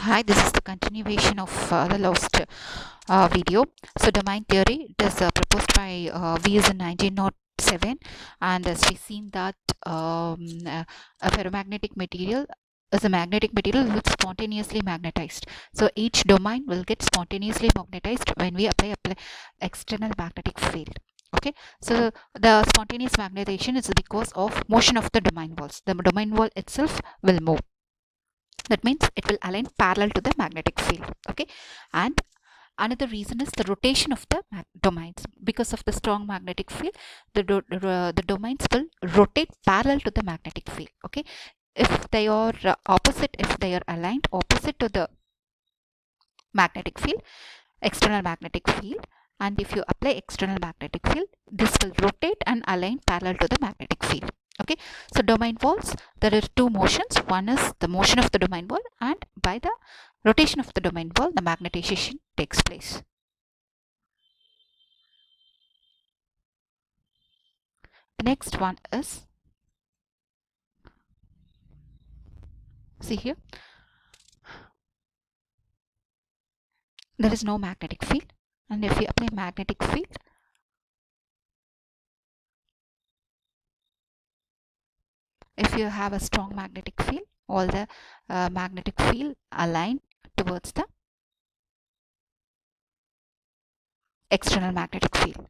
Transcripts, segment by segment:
Hi, this is the continuation of the last video. So, domain theory, it is proposed by Wies in 1907, and as we've seen that a ferromagnetic material is a magnetic material which is spontaneously magnetized. So, each domain will get spontaneously magnetized when we apply external magnetic field. Okay, so the spontaneous magnetization is because of motion of the domain walls. The domain wall itself will move. That means it will align parallel to the magnetic field. Okay, and another reason is the rotation of the domains. Because of the strong magnetic field, the domains will rotate parallel to the magnetic field. Okay, if they are opposite, if they are aligned opposite to the magnetic field, external magnetic field, and if you apply external magnetic field, this will rotate and align parallel to the magnetic field. Okay, so domain walls, there are two motions. One is the motion of the domain wall, and by the rotation of the domain wall, the magnetization takes place. The next one is, see here, there is no magnetic field, and if you apply magnetic field, if you have a strong magnetic field, all the magnetic field align towards the external magnetic field.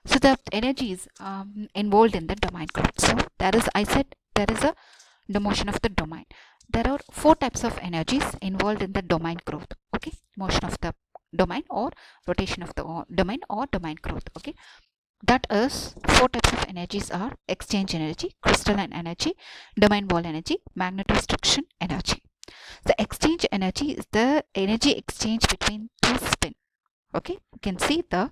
So the energy is involved in the domain growth. So there is, I said, there is the motion of the domain. There are four types of energies involved in the domain growth. Okay, motion of the domain or rotation of the domain or domain growth. Okay, that is, four types of energies are exchange energy, crystalline energy, domain wall energy, magnetostriction energy. The exchange energy is the energy exchange between two spin. Okay, you can see the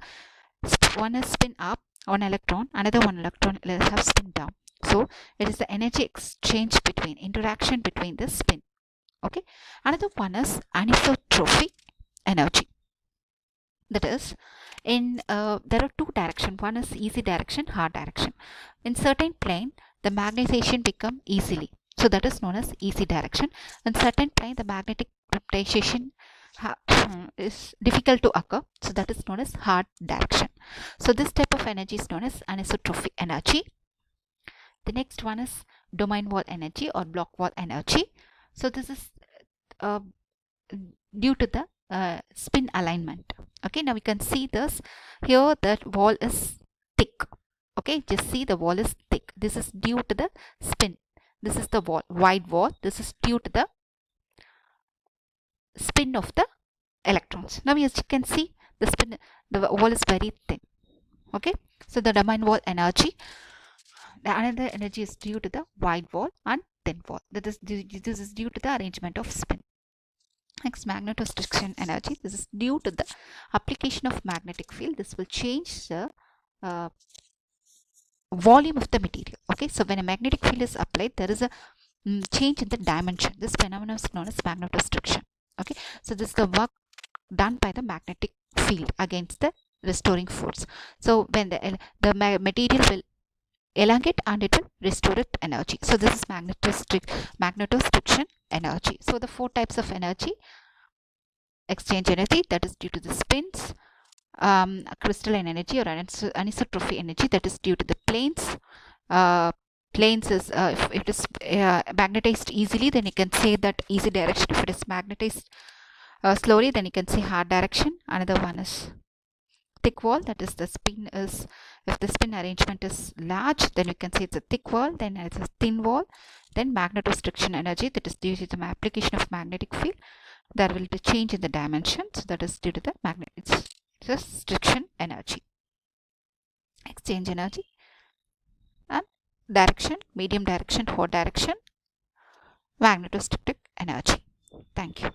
one is spin up, one electron, another one electron have spin down. So it is the energy exchange between, interaction between the spin. Okay, another one is anisotropy energy. That is, in there are two directions. One is easy direction, hard direction. In certain plane, the magnetization become easily, so that is known as easy direction. In certain plane, the magnetic magnetization is difficult to occur, so that is known as hard direction. So this type of energy is known as anisotropy energy. The next one is domain wall energy or block wall energy. So this is uh, due to the spin alignment. Okay, now we can see this here, that wall is thick. Okay, just see the wall is thick. This is due to the spin. This is the wall, wide wall. This is due to the spin of the electrons. Now as you can see, the spin, the wall is very thin. Okay, so the domain wall energy, the another energy is due to the wide wall and thin wall. This is due to the arrangement of spin. Next, magnetostriction energy. This is due to the application of magnetic field. This will change the volume of the material. Okay, so when a magnetic field is applied, there is a change in the dimension. This phenomenon is known as magnetostriction. Okay, so this is the work done by the magnetic field against the restoring force. So when the material will elongate and it will restore its energy. So this is magnetostriction energy. So the four types of energy: exchange energy, that is due to the spins; crystalline energy or anisotropy energy, that is due to the planes. Planes is if it is magnetized easily, then you can say that easy direction. If it is magnetized slowly, then you can say hard direction. Another one is thick wall, that is the spin is, if the spin arrangement is large, then you can say it's a thick wall. Then it's a thin wall. Then magnetostriction energy, that is due to the application of magnetic field, there will be change in the dimension, so that is due to the magnetostriction energy. Exchange energy and direction, medium direction, hard direction, magnetostrict energy. Thank you.